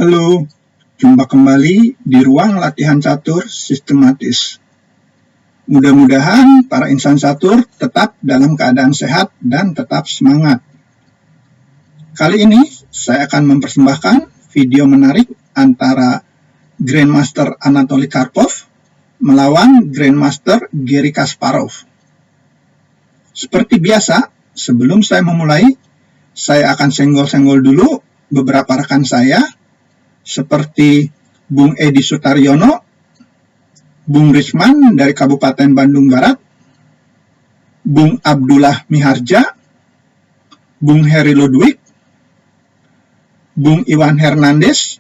Halo, jumpa kembali di ruang latihan catur sistematis. Mudah-mudahan para insan catur tetap dalam keadaan sehat dan tetap semangat. Kali ini saya akan mempersembahkan video menarik antara Grandmaster Anatoly Karpov melawan Grandmaster Garry Kasparov. Seperti biasa, sebelum saya memulai, saya akan senggol-senggol dulu beberapa rekan saya, seperti Bung Edi Sutaryono, Bung Risman dari Kabupaten Bandung Barat, Bung Abdullah Miharja, Bung Heri Ludwig, Bung Iwan Hernandez,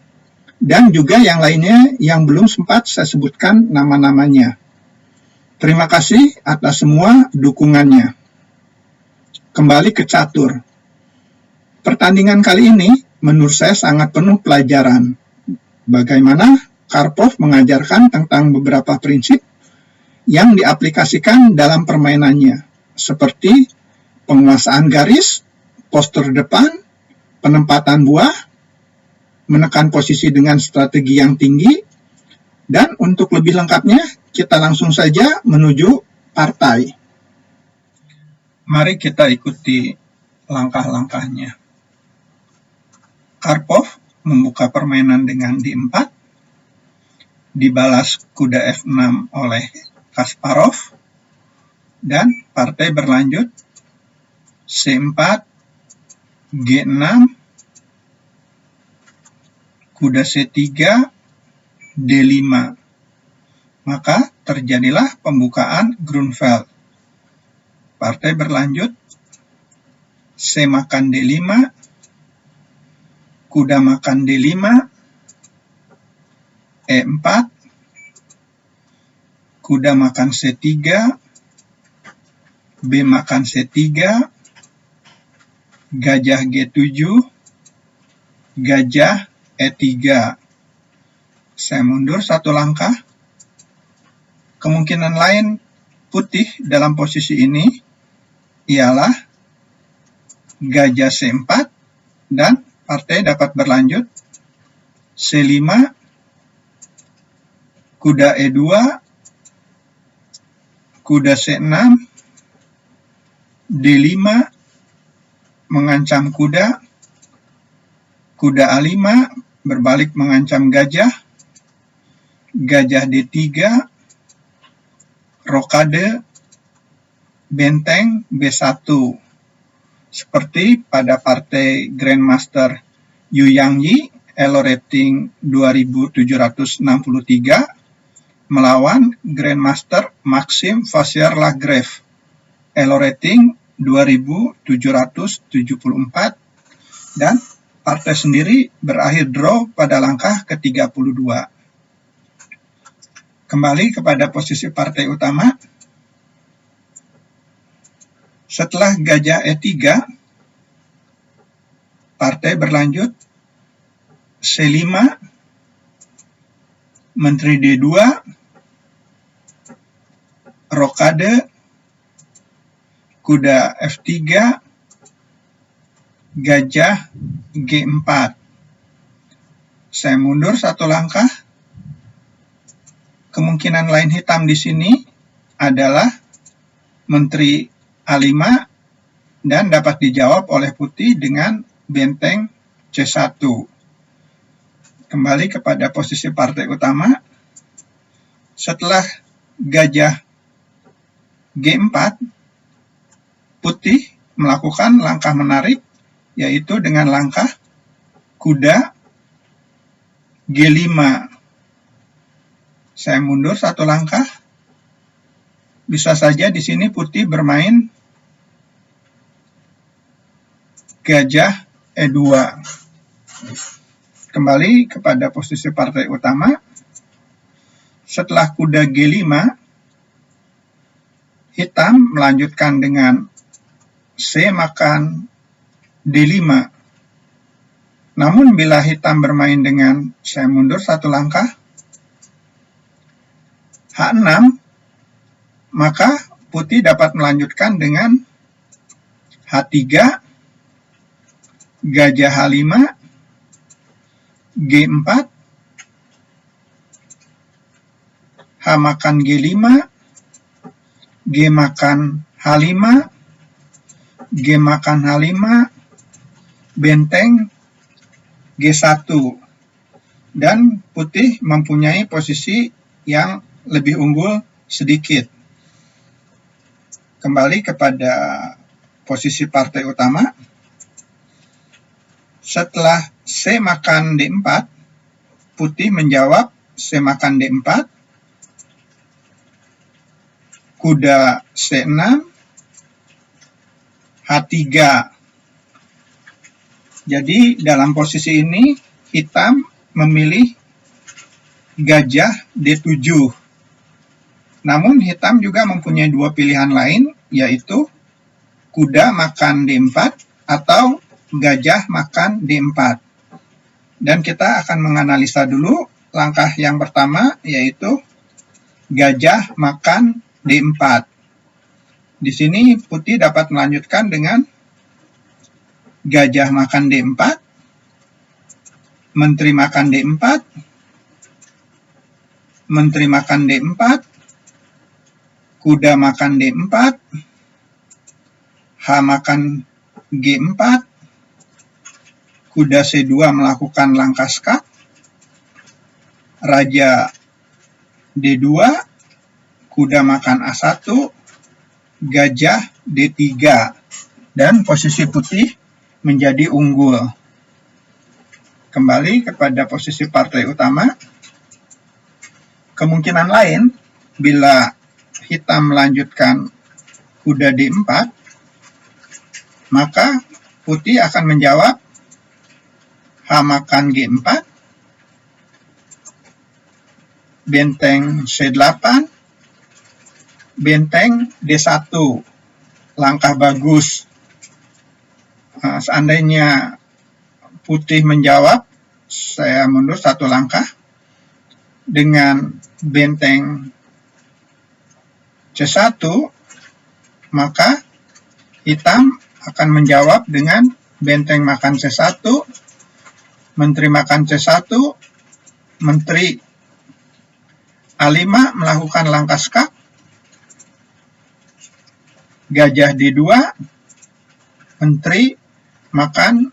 dan juga yang lainnya yang belum sempat saya sebutkan nama-namanya. Terima kasih atas semua dukungannya. Kembali ke catur. Pertandingan kali ini menurut saya sangat penuh pelajaran. Bagaimana Karpov mengajarkan tentang beberapa prinsip yang diaplikasikan dalam permainannya, seperti penguasaan garis, postur depan, penempatan buah, menekan posisi dengan strategi yang tinggi, dan untuk lebih lengkapnya, kita langsung saja menuju partai. Mari kita ikuti langkah-langkahnya. Karpov membuka permainan dengan D4, dibalas kuda F6 oleh Kasparov, dan partai berlanjut C4, G6, kuda C3, D5. Maka terjadilah pembukaan Grunfeld. Partai berlanjut C makan D5, kuda makan D5, E4, kuda makan C3, B makan C3, gajah G7, gajah E3. Saya mundur satu langkah. Kemungkinan lain putih dalam posisi ini ialah gajah C4 dan partai dapat berlanjut C5, kuda E2, kuda C6, D5, mengancam kuda, kuda A5, berbalik mengancam gajah, gajah D3, rokade, benteng B1. Seperti pada partai Grandmaster Yu Yangyi, elo rating 2763, melawan Grandmaster Maxim Vachier-Lagrave, elo rating 2774, dan partai sendiri berakhir draw pada langkah ke-32. Kembali kepada posisi partai utama. Setelah gajah E3, partai berlanjut C5, menteri D2, rokade, kuda F3, gajah G4. Saya mundur satu langkah. Kemungkinan lain hitam di sini adalah menteri A5 dan dapat dijawab oleh putih dengan benteng C1. Kembali kepada posisi partai utama. Setelah gajah G4, putih melakukan langkah menarik, yaitu dengan langkah kuda G5. Saya mundur satu langkah. Bisa saja di sini putih bermain gajah E2. Kembali kepada posisi partai utama. Setelah kuda G5, hitam melanjutkan dengan C makan D5. Namun bila hitam bermain dengan, saya mundur satu langkah, H6, maka putih dapat melanjutkan dengan H3, gajah H5, G4, H makan G5, G makan H5, G makan H5, benteng G1. Dan putih mempunyai posisi yang lebih unggul sedikit. Kembali kepada posisi partai utama. Setelah C makan D4, putih menjawab C makan D4, kuda C6, H3. Jadi dalam posisi ini hitam memilih gajah D7. Namun hitam juga mempunyai dua pilihan lain, yaitu kuda makan D4 atau gajah makan D4. Dan kita akan menganalisa dulu langkah yang pertama, yaitu gajah makan D4. Di sini putih dapat melanjutkan dengan gajah makan D4, menteri makan D4, menteri makan D4, kuda makan D4, H makan G4, kuda C2 melakukan langkah skak, raja D2, kuda makan A1, gajah D3, dan posisi putih menjadi unggul. Kembali kepada posisi partai utama. Kemungkinan lain, bila hitam melanjutkan kuda D4, maka putih akan menjawab H makan G4, benteng C8, benteng D1. Langkah bagus. Seandainya putih menjawab, saya mundur satu langkah dengan benteng C1, maka hitam akan menjawab dengan benteng makan C1, menteri makan C1, menteri A5 melakukan langkah skak, gajah D2, menteri makan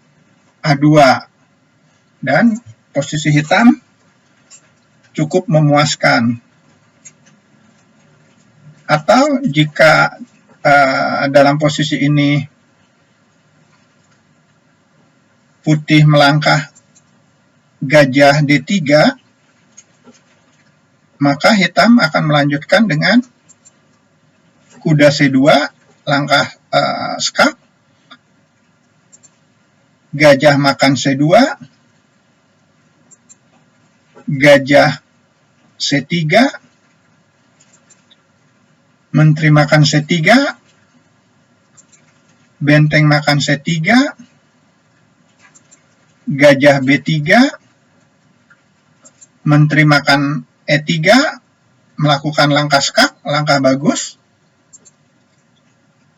A2. Dan posisi hitam cukup memuaskan. Atau jika dalam posisi ini putih melangkah gajah D3, maka hitam akan melanjutkan dengan kuda C2, langkah skak, gajah makan C2, gajah C3, menteri makan C3, benteng makan C3, gajah B3, menteri makan E3, melakukan langkah skak, langkah bagus,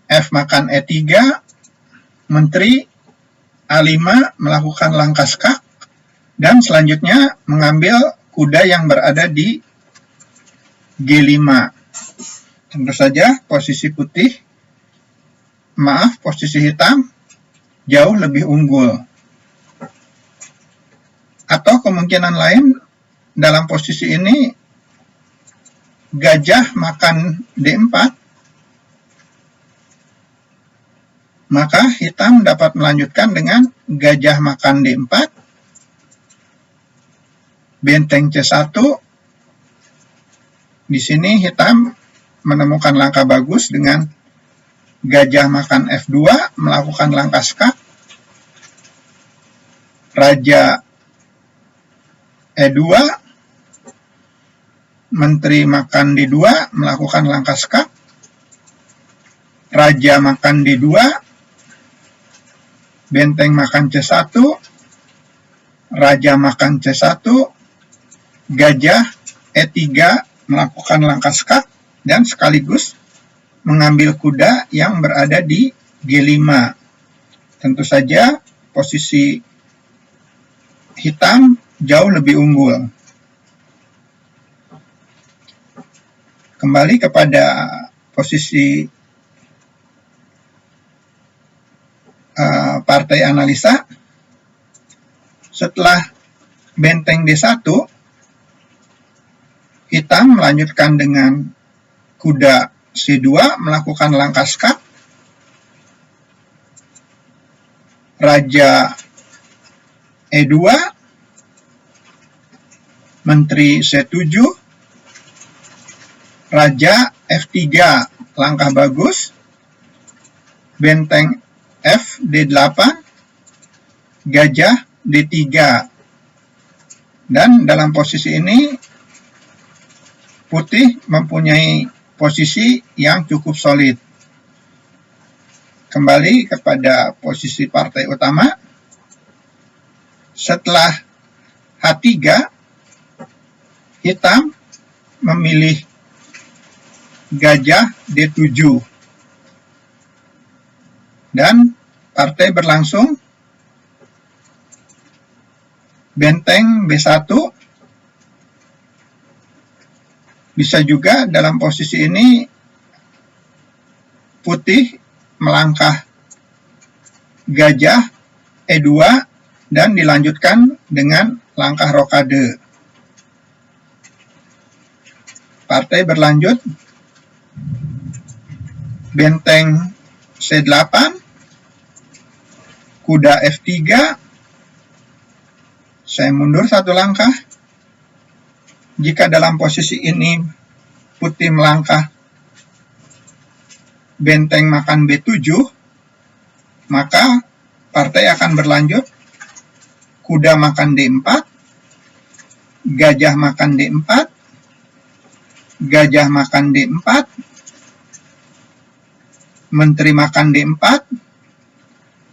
F makan E3, menteri A5 melakukan langkah skak, dan selanjutnya mengambil kuda yang berada di G5. Tentu saja posisi posisi hitam jauh lebih unggul. Atau kemungkinan lain, dalam posisi ini gajah makan D4, maka hitam dapat melanjutkan dengan gajah makan D4, benteng C1. Di sini hitam menemukan langkah bagus dengan gajah makan F2, melakukan langkah skak, raja E2, menteri makan D2, melakukan langkah skak, raja makan D2, benteng makan C1, raja makan C1, gajah E3 melakukan langkah skak, dan sekaligus mengambil kuda yang berada di G5. Tentu saja posisi hitam jauh lebih unggul. Kembali kepada posisi partai analisa. Setelah benteng D1, hitam melanjutkan dengan kuda C2 melakukan langkah skak, raja E2, menteri C7, raja F3 langkah bagus, benteng F D8, gajah D3. Dan dalam posisi ini putih mempunyai posisi yang cukup solid. Kembali kepada posisi partai utama. Setelah H3, hitam memilih gajah D7. Dan partai berlangsung benteng B1. Bisa juga dalam posisi ini putih melangkah gajah E2 dan dilanjutkan dengan langkah rokade. Partai berlanjut benteng C8, kuda F3, saya mundur satu langkah. Jika dalam posisi ini putih melangkah benteng makan B7, maka partai akan berlanjut kuda makan D4, gajah makan D4, gajah makan D4, menteri makan D4,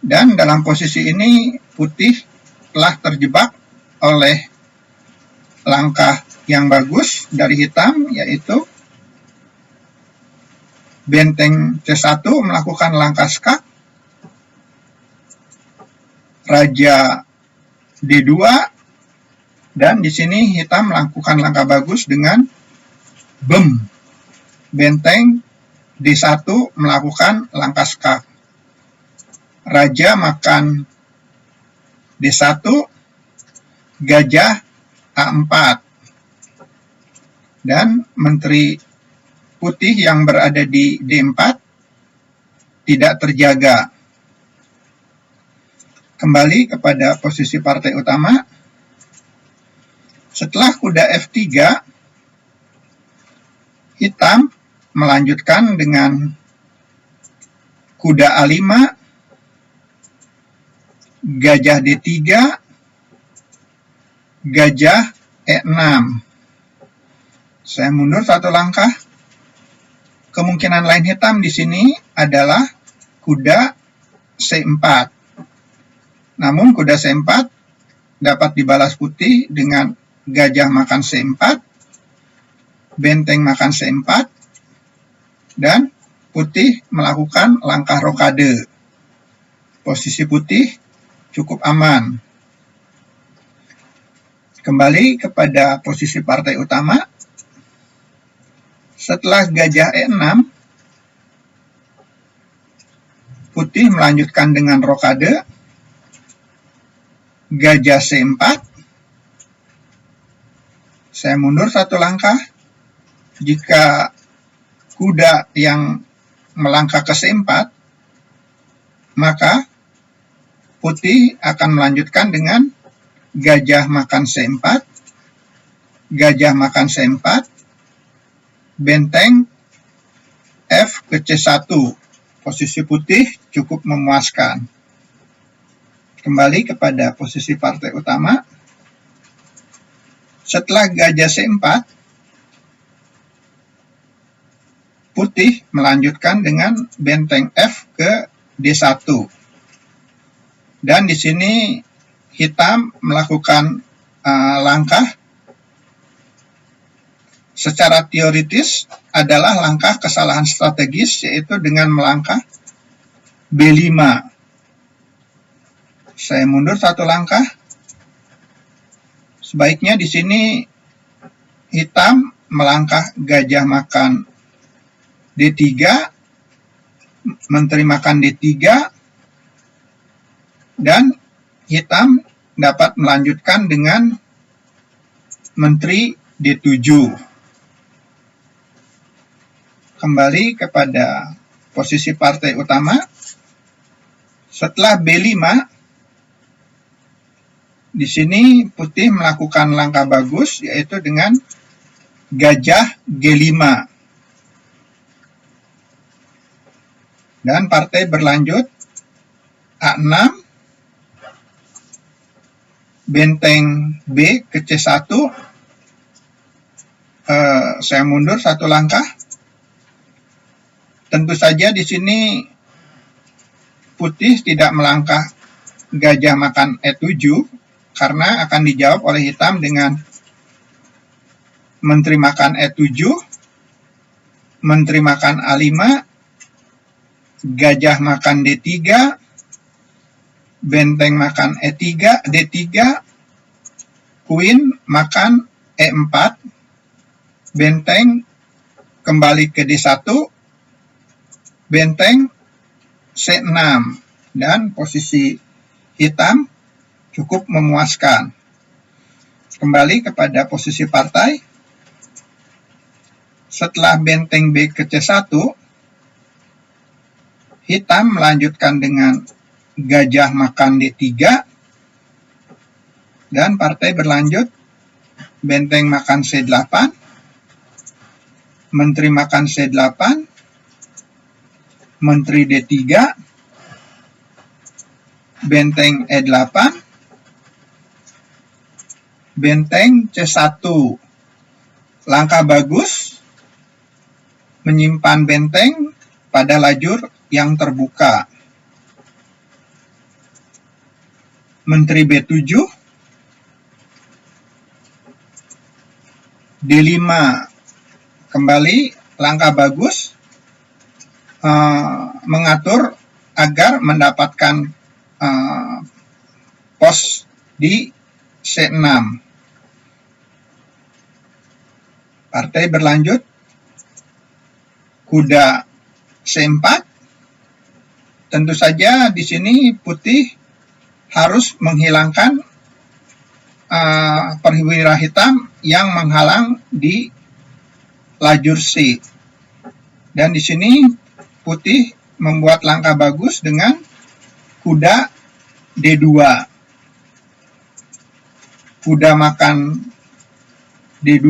dan dalam posisi ini putih telah terjebak oleh langkah yang bagus dari hitam, yaitu benteng C1 melakukan langkah skak, raja D2, dan di sini hitam melakukan langkah bagus dengan benteng D1 melakukan langkah skak, raja makan D1, gajah A4, dan menteri putih yang berada di D4 tidak terjaga. Kembali kepada posisi partai utama. Setelah kuda F3, hitam melanjutkan dengan kuda A5, gajah D3, gajah E6. Saya mundur satu langkah. Kemungkinan lain hitam di sini adalah kuda C4. Namun kuda C4 dapat dibalas putih dengan gajah makan C4, benteng makan C4, dan putih melakukan langkah rokade. Posisi putih cukup aman. Kembali kepada posisi partai utama. Setelah gajah E6, putih melanjutkan dengan rokade, gajah C4. Saya mundur satu langkah. Jika kuda yang melangkah ke C4, maka putih akan melanjutkan dengan gajah makan C4, gajah makan C4, benteng F ke C1. Posisi putih cukup memuaskan. Kembali kepada posisi partai utama. Setelah gajah C4, putih melanjutkan dengan benteng F ke D1. Dan di sini hitam melakukan langkah secara teoritis adalah langkah kesalahan strategis, yaitu dengan melangkah B5. Saya mundur satu langkah. Sebaiknya di sini hitam melangkah gajah makan D3, menteri makan D3, dan hitam dapat melanjutkan dengan menteri D7. Kembali kepada posisi partai utama. Setelah B5, di sini putih melakukan langkah bagus, yaitu dengan gajah G5. Dan partai berlanjut A6, benteng B ke C1. Saya mundur satu langkah. Tentu saja di sini putih tidak melangkah gajah makan E7 karena akan dijawab oleh hitam dengan menteri makan E7, menteri makan A5, gajah makan D3, benteng makan E3, D3, queen makan E4, benteng kembali ke D1, benteng C6, dan posisi hitam cukup memuaskan. Kembali kepada posisi partai. Setelah benteng B ke C1, hitam melanjutkan dengan gajah makan D3, dan partai berlanjut benteng makan C8, menteri makan C8, menteri D3, benteng E8, benteng C1. Langkah bagus, menyimpan benteng pada lajur yang terbuka. Menteri B7, D5, kembali langkah bagus, mengatur agar mendapatkan pos di C6. Partai berlanjut kuda C4. Tentu saja di sini putih harus menghilangkan perwira hitam yang menghalang di lajur C. Dan di sini putih membuat langkah bagus dengan kuda D2. Kuda makan D2.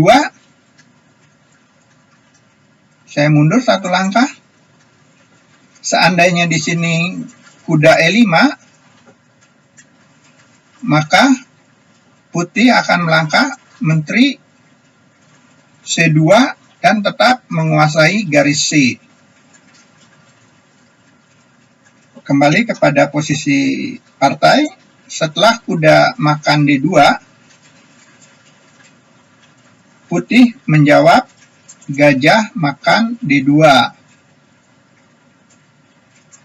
Saya mundur satu langkah. Seandainya di sini kuda E5, maka putih akan melangkah menteri C2 dan tetap menguasai garis C. Kembali kepada posisi partai. Setelah kuda makan D2, putih menjawab gajah makan D2.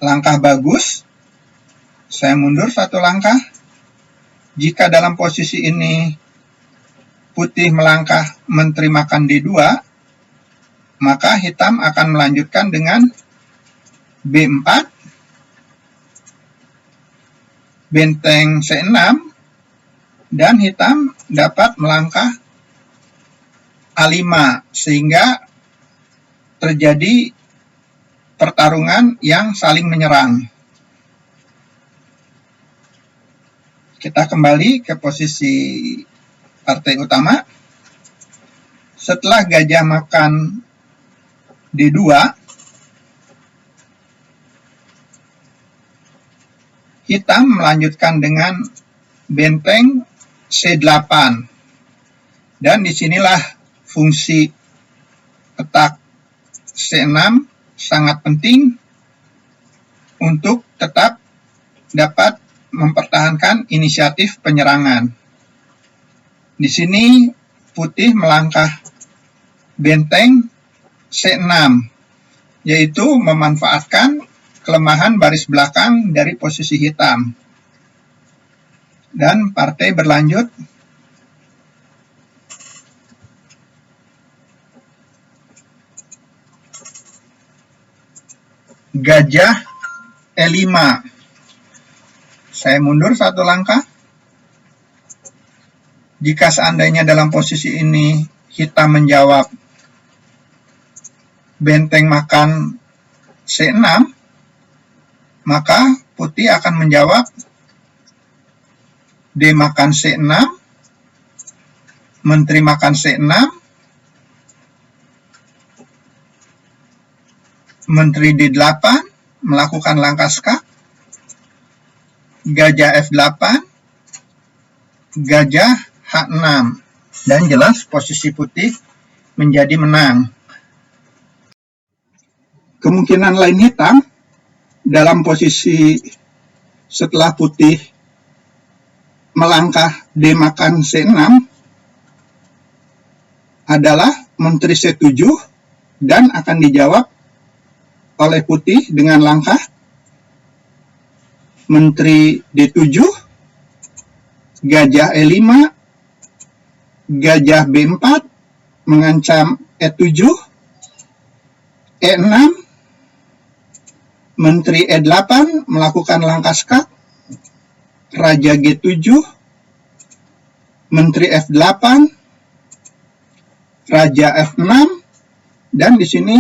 Langkah bagus. Saya mundur satu langkah. Jika dalam posisi ini putih melangkah menteri makan D2, maka hitam akan melanjutkan dengan B4, benteng C6, dan hitam dapat melangkah A5, sehingga terjadi pertarungan yang saling menyerang. Kita kembali ke posisi partai utama. Setelah gajah makan D2, hitam melanjutkan dengan benteng C8. Dan disinilah fungsi petak C6 sangat penting untuk tetap dapat mempertahankan inisiatif penyerangan. Di sini putih melangkah benteng C6, yaitu memanfaatkan kelemahan baris belakang dari posisi hitam. Dan partai berlanjut gajah E5. Saya mundur satu langkah. Jika seandainya dalam posisi ini hitam menjawab benteng makan C6, maka putih akan menjawab D makan C6, menteri makan C6, menteri D8, melakukan langkah skak, gajah F8, gajah H6. Dan jelas posisi putih menjadi menang. Kemungkinan lain hitam dalam posisi setelah putih melangkah D makan C6 adalah menteri C7 dan akan dijawab oleh putih dengan langkah menteri D7, gajah E5, gajah B4, mengancam E7, E6, menteri E8 melakukan langkah skak, raja G7, menteri F8, raja F6, dan di sini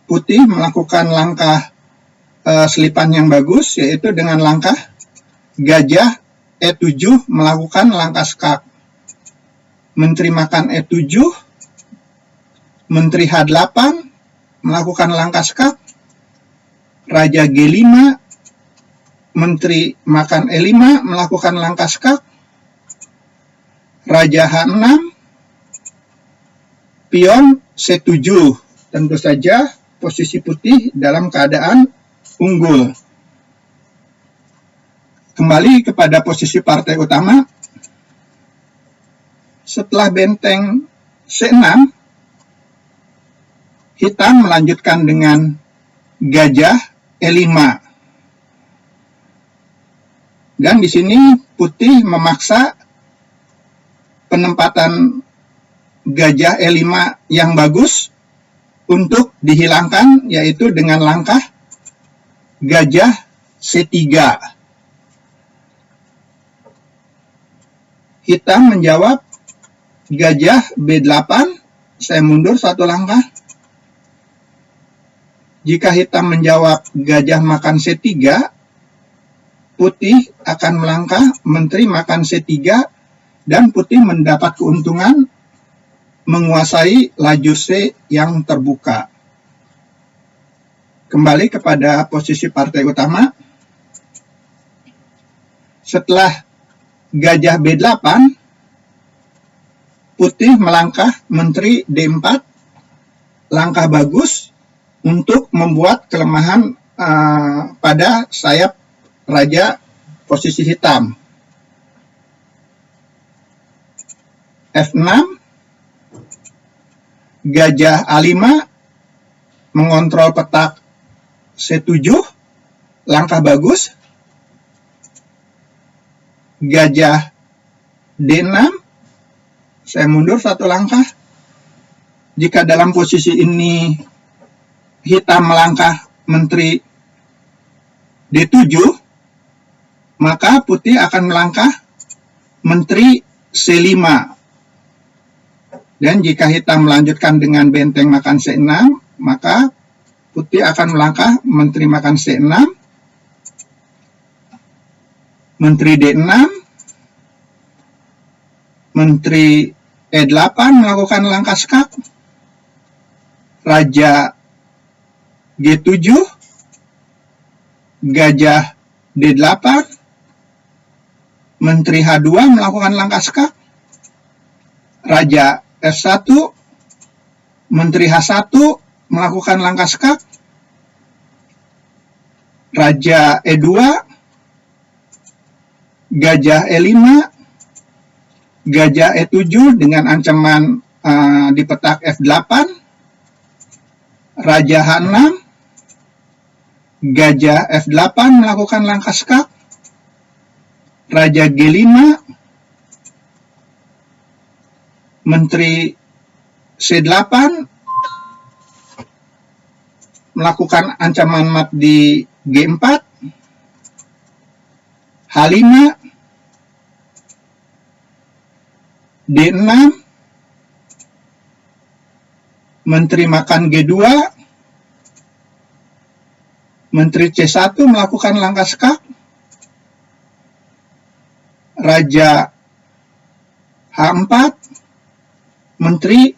putih melakukan langkah selipan yang bagus, yaitu dengan langkah gajah E7 melakukan langkah skak. Menteri makan E7, menteri H8 melakukan langkah skak, raja G5, menteri makan E5 melakukan langkah skak, raja H6, pion C7. Tentu saja posisi putih dalam keadaan unggul. Kembali kepada posisi partai utama. Setelah benteng C6, hitam melanjutkan dengan gajah E5. Dan di sini putih memaksa penempatan gajah E5 yang bagus untuk dihilangkan, yaitu dengan langkah gajah C3. Hitam menjawab gajah B8. Saya mundur satu langkah. Jika hitam menjawab gajah makan C3, putih akan melangkah menteri makan C3 dan putih mendapat keuntungan menguasai lajur C yang terbuka. Kembali kepada posisi partai utama. Setelah gajah B8, putih melangkah menteri D4, langkah bagus untuk membuat kelemahan pada sayap raja posisi hitam. F6, gajah A5 mengontrol petak C7, langkah bagus. Gajah D6, saya mundur satu langkah. Jika dalam posisi ini hitam melangkah menteri D7, maka putih akan melangkah menteri C5. Dan jika hitam melanjutkan dengan benteng makan C6, maka putih akan melangkah menteri makan C6, menteri D6, menteri E8 melakukan langkah skak, raja G7, gajah D8, menteri H2 melakukan langkah skak, raja F1, menteri H1 melakukan langkah skak, raja E2, gajah E5, gajah E7 dengan ancaman di petak F8, raja H6, gajah F8 melakukan langkah skak, raja G5, menteri C8 melakukan ancaman mat di G4, H5, D6, Menteri makan G2, Menteri C1 melakukan langkah skak, Raja H4, Menteri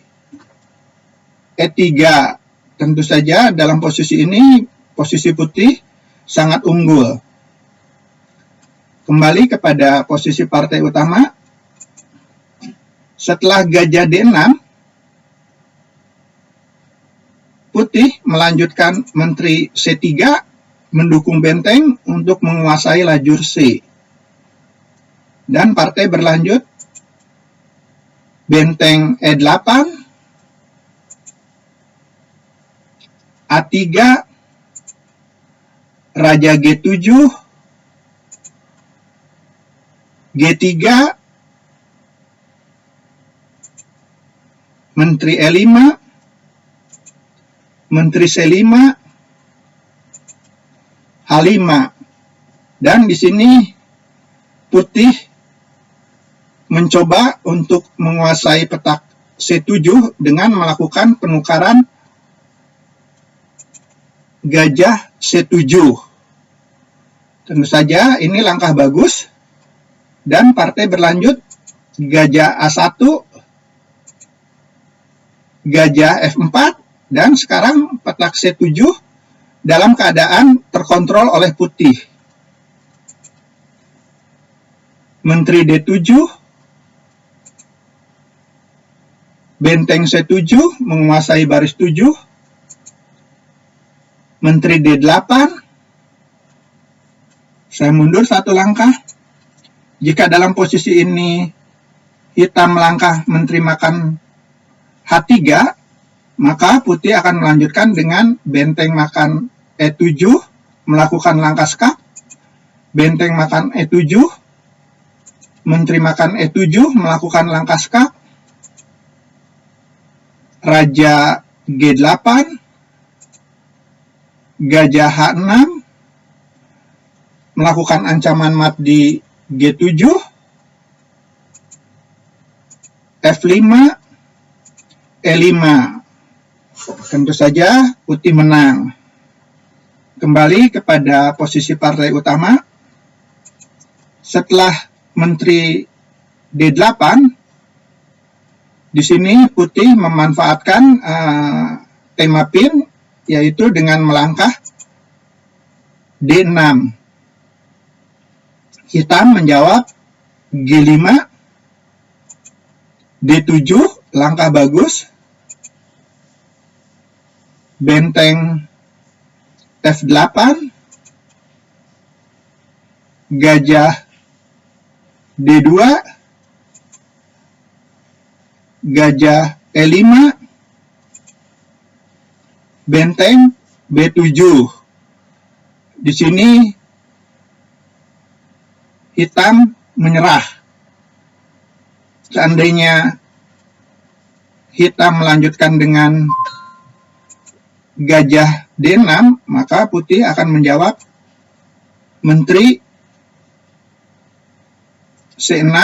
E3. Tentu saja dalam posisi ini, posisi putih sangat unggul. Kembali kepada posisi partai utama. Setelah gajah D6, putih melanjutkan Menteri C3 mendukung benteng untuk menguasai lajur C. Dan partai berlanjut benteng E8, A3, Raja G7, G3, Menteri E5, Menteri C5, H5. Dan di sini putih mencoba untuk menguasai petak C7 dengan melakukan penukaran gajah C7. Tentu saja ini langkah bagus dan partai berlanjut gajah A1, gajah F4, dan sekarang petak C7 dalam keadaan terkontrol oleh putih. Menteri D7, benteng C7 menguasai baris 7, Menteri D8, saya mundur satu langkah. Jika dalam posisi ini hitam melangkah Menteri makan H3, maka putih akan melanjutkan dengan benteng makan E7, melakukan langkah skak, benteng makan E7, Menteri makan E7 melakukan langkah skak, Raja G8, gajah H6 melakukan ancaman mat di G7, F5, E5. Tentu saja putih menang. Kembali kepada posisi partai utama. Setelah Menteri D8, di sini putih memanfaatkan tema pin, yaitu dengan melangkah D6. Hitam menjawab G5, D7, langkah bagus, benteng F8, gajah D2, gajah E5, benteng B7. Di sini hitam menyerah. Seandainya hitam melanjutkan dengan gajah D6, maka putih akan menjawab Menteri C6.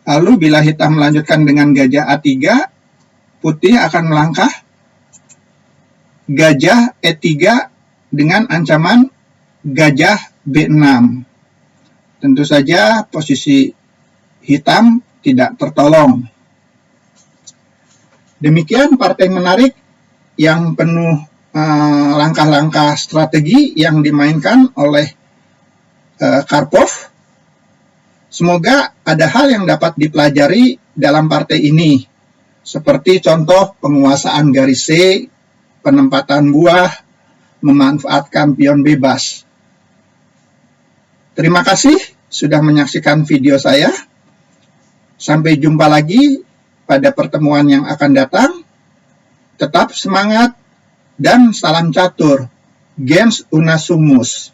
Lalu bila hitam melanjutkan dengan gajah A3, putih akan melangkah gajah E3 dengan ancaman gajah B6. Tentu saja posisi hitam tidak tertolong. Demikian partai menarik yang penuh langkah-langkah strategi yang dimainkan oleh Karpov. Semoga ada hal yang dapat dipelajari dalam partai ini, seperti contoh penguasaan garis C, penempatan buah, memanfaatkan pion bebas. Terima kasih sudah menyaksikan video saya. Sampai jumpa lagi pada pertemuan yang akan datang. Tetap semangat dan salam catur. Gens una sumus.